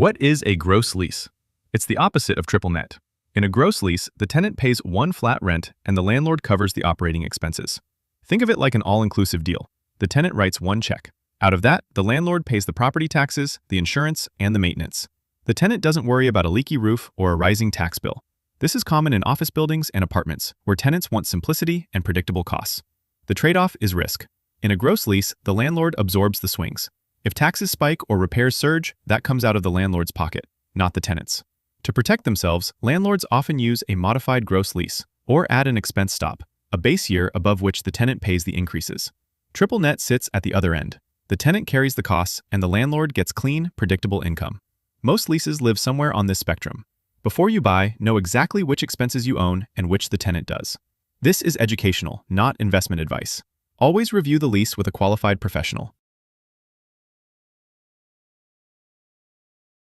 What is a gross lease? It's the opposite of triple net. In a gross lease, the tenant pays one flat rent and the landlord covers the operating expenses. Think of it like an all-inclusive deal. The tenant writes one check. Out of that, the landlord pays the property taxes, the insurance, and the maintenance. The tenant doesn't worry about a leaky roof or a rising tax bill. This is common in office buildings and apartments, where tenants want simplicity and predictable costs. The trade-off is risk. In a gross lease, the landlord absorbs the swings. If taxes spike or repairs surge, that comes out of the landlord's pocket, not the tenant's. To protect themselves, landlords often use a modified gross lease, or add an expense stop, a base year above which the tenant pays the increases. Triple net sits at the other end. The tenant carries the costs, and the landlord gets clean, predictable income. Most leases live somewhere on this spectrum. Before you buy, know exactly which expenses you own and which the tenant does. This is educational, not investment advice. Always review the lease with a qualified professional.